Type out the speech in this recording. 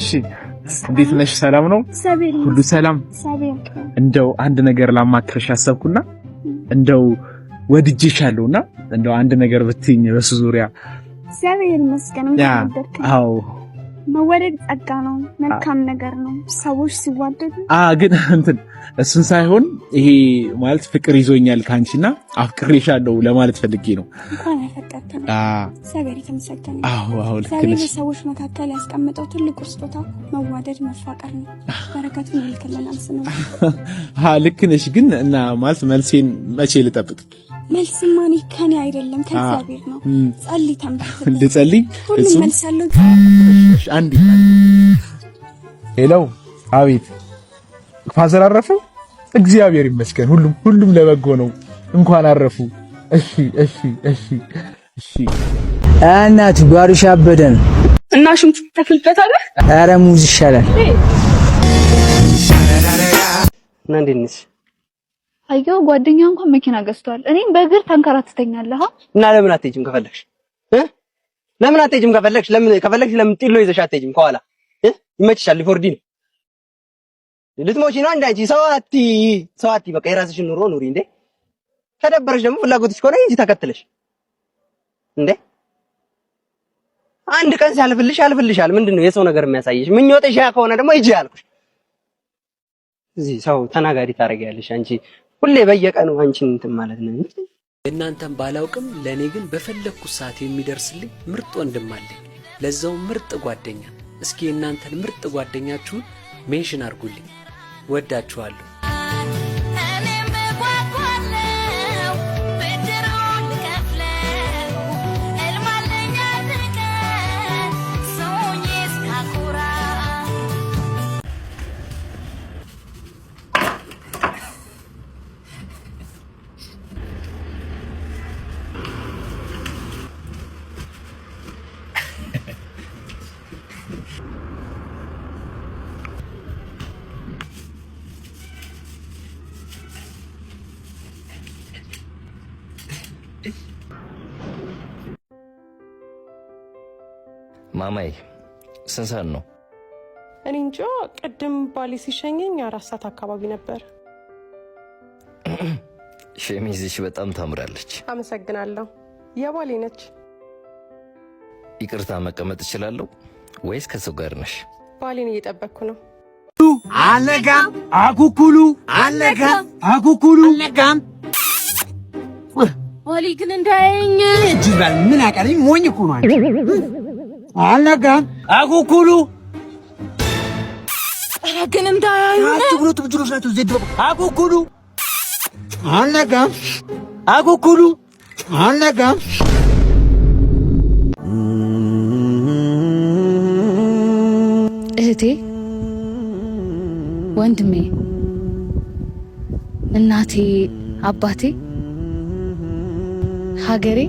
እሺ እንዴት ነሽ? ሰላም ነው? ሁሉ ሰላም? እንደው አንድ ነገር ላማክርሽ አሰብኩና እንደው ወድጄሻለሁና እንደው አንድ ነገር ብትይኝ በሱ ዙሪያ። እግዚአብሔር ይመስገን። አዎ መወደድ ጸጋ ነው፣ መልካም ነገር ነው። ሰዎች ሲዋደዱ ግን እንትን እሱን ሳይሆን ይሄ ማለት ፍቅር ይዞኛል ካንቺና አፍቅሬሻለሁ ለማለት ፈልጌ ነው። እንኳን ያፈቀርከኝ እግዚአብሔር ይመስገን። አዎ ልክ ነሽ። በሰዎች መካከል ያስቀመጠው ትልቁ ስጦታ መዋደድ መፋቀር ነው። በረከቱን ይልክልናል ስንል ልክ ነሽ። ግን እና ማለት መልሴን መቼ ልጠብቅ? መልስ ማን ከኔ አይደለም ከእግዚአብሔር ነው። ጸልይ ተንበርክ ልጸልይ ሁሉ መልስ አለው። አንዴ ሄሎ አቤት ፋዘር አረፉ? እግዚአብሔር ይመስገን ሁሉም ለበጎ ነው። እንኳን አረፉ። እሺ እናት ጓርሻ አበደን እና ሽንኩርት ተክልበታለህ? ኧረ ሙዝ ይሻላል። እና እንዴት ነሽ? አየሁ ጓደኛ እንኳን መኪና ገዝቷል። እኔም በእግር ተንከራተተኛለህ። እና ለምን አትሄጂም ከፈለግሽ? ለምን አትሄጂም ከፈለግሽ? ለምን ጢሎ ይዘሽ አትሄጂም? ከኋላ ይመችሻል። ሊፎርዲ ነው ልትሞቺ ነው። አንቺ ሰው አትይ። በቃ የራስሽን ኑሮ ኑሪ። እንዴ ከደበረሽ ደግሞ ፍላጎትሽ ከሆነ ሂጂ ተከትለሽ። እንዴ አንድ ቀን ያልፍልሻል። ምንድነው የሰው ነገር የሚያሳይሽ? ምኞትሽ ያ ከሆነ ደግሞ ሂጂ ያልኩሽ። እዚህ ሰው ተናጋሪ ታረጋለሽ አንቺ ሁሌ በየቀኑ አንቺን እንትን ማለት ነው። እናንተም ባላውቅም ለኔ ግን በፈለኩት ሰዓት የሚደርስልኝ ምርጥ ወንድም አለኝ፣ ለዛው ምርጥ ጓደኛ። እስኪ እናንተን ምርጥ ጓደኛችሁን ሜንሽን አድርጉልኝ። ወዳችኋለሁ። ማማይ ስንት ሰዓት ነው? እኔ እንጃ። ቅድም ባሌ ሲሸኘኝ 4 ሰዓት አካባቢ ነበር። ሸሚዝሽ በጣም ታምራለች። አመሰግናለሁ። የባሌ ነች። ይቅርታ መቀመጥ እችላለሁ ወይስ ከሰው ጋር ነሽ? ባሌን እየጠበቅኩ ነው። አልነጋም አኩኩሉ አልነጋም አኩኩሉ አልነጋም። ባሌ ግን እንዳያየኝ እጅባል ምን አቀለኝ ሞኝ እኮ ነው አንቺ። አልነጋም አኩኩሉ ግን እንዳያዩ አትብሎት ብጅሮች ናቸው። ዘድበ አኩኩሉ አልነጋም አኩኩሉ አልነጋም። እህቴ፣ ወንድሜ፣ እናቴ፣ አባቴ፣ ሀገሬ